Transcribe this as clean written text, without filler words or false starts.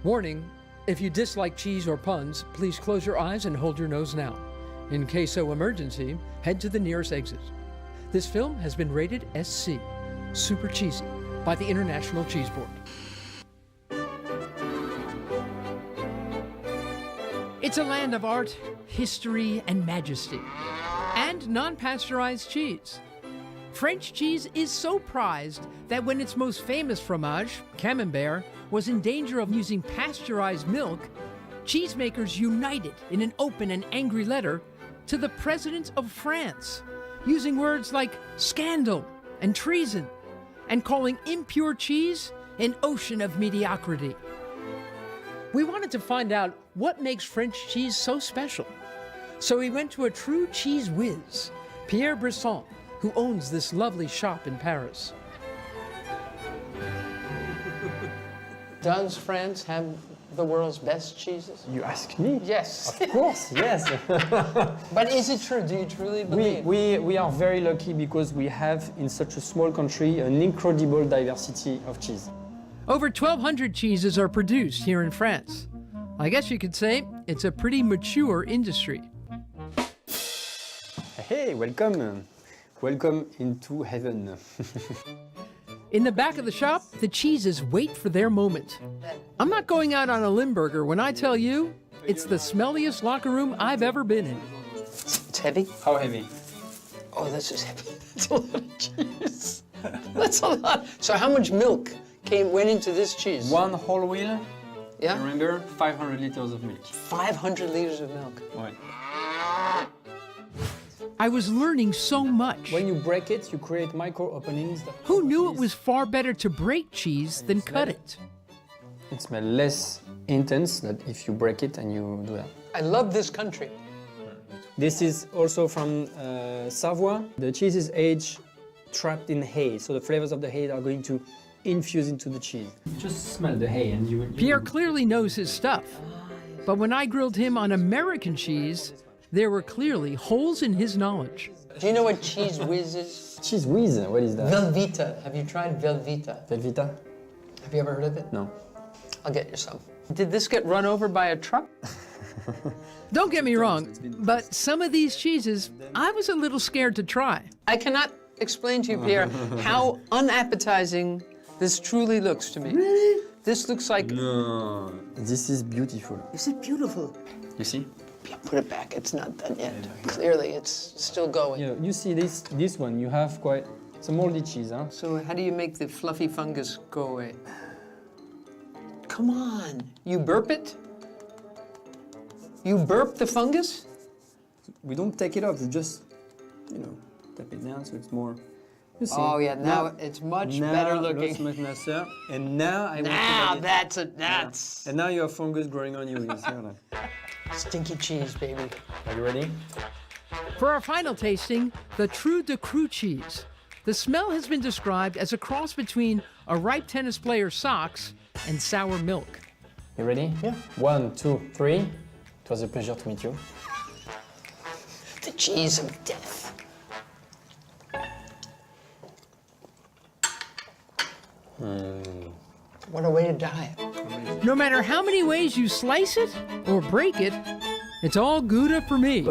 Warning, if you dislike cheese or puns, please close your eyes and hold your nose now. In case of emergency, head to the nearest exit. This film has been rated SC, super cheesy, by the International Cheese Board. It's a land of art, history, and majesty, and non-pasteurized cheese. French cheese is so prized that when its most famous fromage, Camembert, was in danger of using pasteurized milk, cheesemakers united in an open and angry letter to the President of France, using words like scandal and treason, and calling impure cheese an ocean of mediocrity. We wanted to find out what makes French cheese so special. So we went to a true cheese whiz, Pierre Brisson, who owns this lovely shop in Paris. Does France have the world's best cheeses? You ask me? Yes. Of course, yes. But is it true? Do you truly believe? We are very lucky because we have, in such a small country, an incredible diversity of cheese. Over 1,200 cheeses are produced here in France. I guess you could say it's a pretty mature industry. Hey, welcome. Welcome into heaven. In the back of the shop, the cheeses wait for their moment. I'm not going out on a Limburger when I tell you it's the smelliest locker room I've ever been in. It's heavy? How heavy? Oh, this is heavy. That's a lot of cheese. That's a lot. So how much milk went into this cheese? One whole wheel. Yeah? Remember, 500 liters of milk. 500 liters of milk. Ouais. I was learning so much. When you break it, you create micro openings. Who knew it was far better to break cheese than cut it? It smells less intense than if you break it and you do that. I love this country. This is also from Savoie. The cheese is aged trapped in hay, so the flavors of the hay are going to infuse into the cheese. Just smell the hay and you Pierre clearly knows his stuff. But when I grilled him on American cheese, there were clearly holes in his knowledge. Do you know what cheese whiz is? Cheese whiz? What is that? Velveeta. Have you tried Velveeta? Velveeta? Have you ever heard of it? No. I'll get you some. Did this get run over by a truck? Don't get me wrong, but some of these cheeses, I was a little scared to try. I cannot explain to you, Pierre, how unappetizing this truly looks to me. Really? This looks like... No. This is beautiful. Is it beautiful? You see? Yeah, put it back. It's not done yet. Clearly, it's still going. Yeah, you see this one, you have quite... It's a moldy cheese, huh? So how do you make the fluffy fungus go away? Come on. You burp it? You burp the fungus? We don't take it off, we just, tap it down so it's more... You see? Oh yeah, now it's much better looking. Looks much nicer. And now I Now want to that's And now you have fungus growing on you. You see that? stinky cheese, baby. Are you ready? For our final tasting, the Trou de Cru cheese. The smell has been described as a cross between a ripe tennis player's socks and sour milk. You ready? Yeah. 1, 2, 3. It was a pleasure to meet you. The cheese of death. What a way to die. No matter how many ways you slice it or break it, it's all Gouda for me.